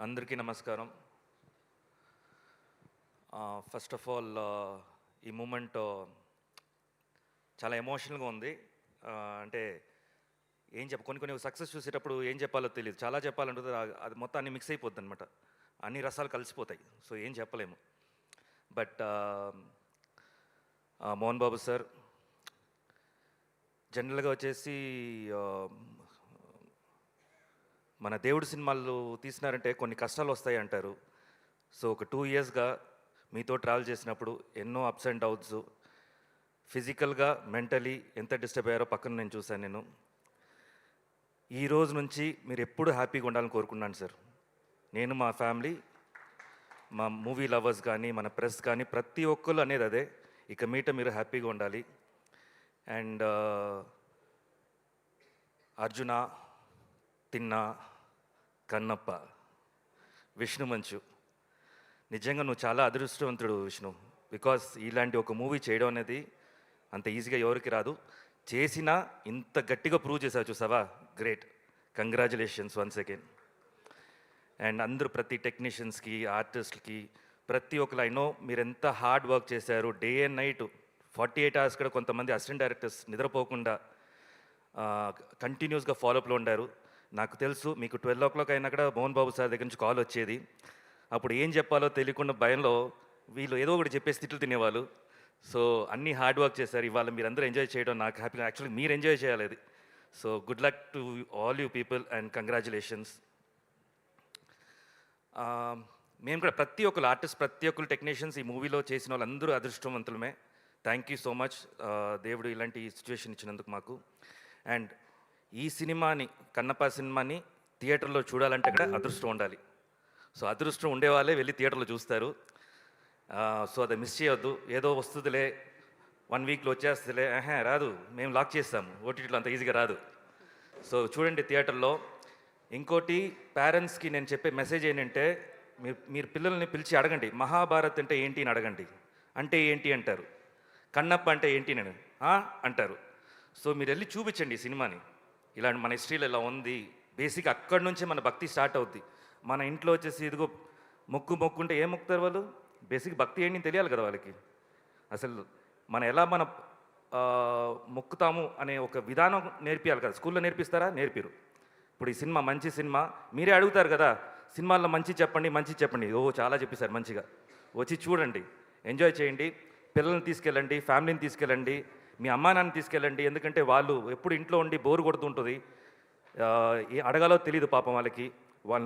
అందరికీ నమస్కారం. First of all ఈ మూమెంట్ చాలా ఎమోషనల్గా ఉంది. అంటే కొన్ని కొన్ని సక్సెస్ చూసేటప్పుడు ఏం చెప్పాలో తెలియదు. చాలా చెప్పాలంటుంది, అది మొత్తం అన్ని మిక్స్ అయిపోద్ది అనమాట. అన్ని రసాలు కలిసిపోతాయి. సో ఏం చెప్పలేము. బట్ మోహన్ బాబు సార్ జనరల్గా వచ్చేసి మన దేవుడి సినిమాలు తీసినారంటే కొన్ని కష్టాలు వస్తాయి అంటారు. సో ఒక 2 ఇయర్స్గా మీతో ట్రావెల్ చేసినప్పుడు ఎన్నో అప్స్ అండ్ డౌన్స్, ఫిజికల్గా మెంటలీ ఎంత డిస్టర్బ్ అయ్యారో పక్కన నేను చూశాను. ఈ రోజు నుంచి మీరు ఎప్పుడు హ్యాపీగా ఉండాలని కోరుకున్నాను సార్. నేను, మా ఫ్యామిలీ, మా మూవీ లవర్స్ కానీ, మన ప్రెస్ కానీ, ప్రతి ఒక్కరు అనేది అదే. ఇక మీట మీరు హ్యాపీగా ఉండాలి. అండ్ అర్జున, తిన్నా, కన్నప్ప, విష్ణు మంచు, నిజంగా నువ్వు చాలా అదృష్టవంతుడు విష్ణు. బికాస్ ఇలాంటి ఒక మూవీ చేయడం అనేది అంత ఈజీగా ఎవరికి రాదు. చేసినా ఇంత గట్టిగా ప్రూవ్ చేసావు చూసావా, great. Congratulations once again. And అందరూ ప్రతి టెక్నీషియన్స్కి, ఆర్టిస్ట్కి, ప్రతి ఒక్కరు ఐ నో మీరు ఎంత హార్డ్ వర్క్ చేశారు. డే అండ్ నైట్ 48 అవర్స్ కూడా కొంతమంది అసిస్టెంట్ డైరెక్టర్స్ నిద్రపోకుండా కంటిన్యూస్గా ఫాలోఅప్లో ఉండారు. నాకు తెలుసు మీకు 12 o'clock అయినా కూడా మోహన్ బాబు సార్ దగ్గర నుంచి కాల్ వచ్చేది. అప్పుడు ఏం చెప్పాలో తెలియకుండా భయంలో వీళ్ళు ఏదో ఒకటి చెప్పేసి తిట్లు తినేవాళ్ళు. సో అన్నీ హార్డ్ వర్క్ చేశారు. ఇవాళ మీరందరూ ఎంజాయ్ చేయడం నాకు హ్యాపీగా. యాక్చువల్లీ మీరు ఎంజాయ్ చేయాలి అది. So good luck to all you people and congratulations. మేము కూడా ప్రతి ఒక్కరు ఆర్టిస్ట్, ప్రతి ఒక్కరు టెక్నీషియన్స్ ఈ మూవీలో చేసిన వాళ్ళందరూ అదృష్టవంతులమే. Thank you so much. దేవుడు ఇలాంటి సిచ్యువేషన్ ఇచ్చినందుకు మాకు. అండ్ ఈ సినిమాని, కన్నప్ప సినిమాని థియేటర్లో చూడాలంటే కూడా అదృష్టం ఉండాలి. సో అదృష్టం ఉండేవాళ్ళే వెళ్ళి థియేటర్లో చూస్తారు. సో అది మిస్ చేయొద్దు. ఏదో వస్తుందిలే, 1 weekలో వచ్చేస్తుందిలే, రాదు, మేము లాక్ చేస్తాము, ఓటీటీలో అంత ఈజీగా రాదు. సో చూడండి థియేటర్లో. ఇంకోటి పేరెంట్స్కి నేను చెప్పే మెసేజ్ ఏంటంటే, మీరు పిల్లల్ని పిలిచి అడగండి, మహాభారత్ అంటే ఏంటి అని అడగండి. అంటే ఏంటి అంటారు, కన్నప్ప అంటే ఏంటి నేను అంటారు. సో మీరు వెళ్ళి చూపించండి ఈ సినిమాని. ఇలాంటి మన హిస్టరీలో ఇలా ఉంది. బేసిక్ అక్కడి నుంచే మన భక్తి స్టార్ట్ అవుద్ది. మన ఇంట్లో వచ్చేసి ఇదిగో మొక్కుంటే ఏం మొక్కుతారు వాళ్ళు? బేసిక్ భక్తి ఏంటి తెలియాలి కదా వాళ్ళకి. అసలు మన మొక్కుతాము అనే ఒక విధానం నేర్పియాలి కదా. స్కూల్లో నేర్పిస్తారా? నేర్పిరు. ఇప్పుడు ఈ సినిమా మంచి సినిమా, మీరే అడుగుతారు కదా, సినిమాల్లో మంచి చెప్పండి. చాలా చెప్పేశారు మంచిగా. వచ్చి చూడండి, ఎంజాయ్ చేయండి. పిల్లల్ని తీసుకెళ్ళండి, ఫ్యామిలీని తీసుకెళ్ళండి, మీ అమ్మా నాన్న తీసుకెళ్ళండి. ఎందుకంటే వాళ్ళు ఎప్పుడు ఇంట్లో ఉండి బోరు కొడుతుంటుంది. ఏ అడగాలో తెలియదు పాపం వాళ్ళకి.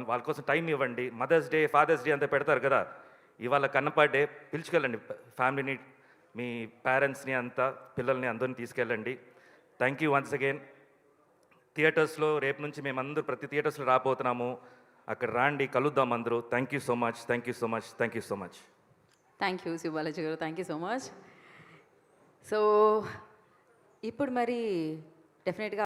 వాళ్ళ కోసం టైం ఇవ్వండి. మదర్స్ డే, ఫాదర్స్ డే అంతా పెడతారు కదా, ఇవాళ కన్నప్ప డే, పిలుచుకెళ్ళండి ఫ్యామిలీని, మీ పేరెంట్స్ని అంతా, పిల్లల్ని అందరిని తీసుకెళ్ళండి. Thank you once again. థియేటర్స్లో రేపు నుంచి మేమందరూ ప్రతి థియేటర్స్లో రాబోతున్నాము. అక్కడ రాండి, కలుద్దాం అందరూ. Thank you so much. Thank you Sivabalaji గారు, thank you so much. So ఇప్పుడు మరి డెఫినెట్గా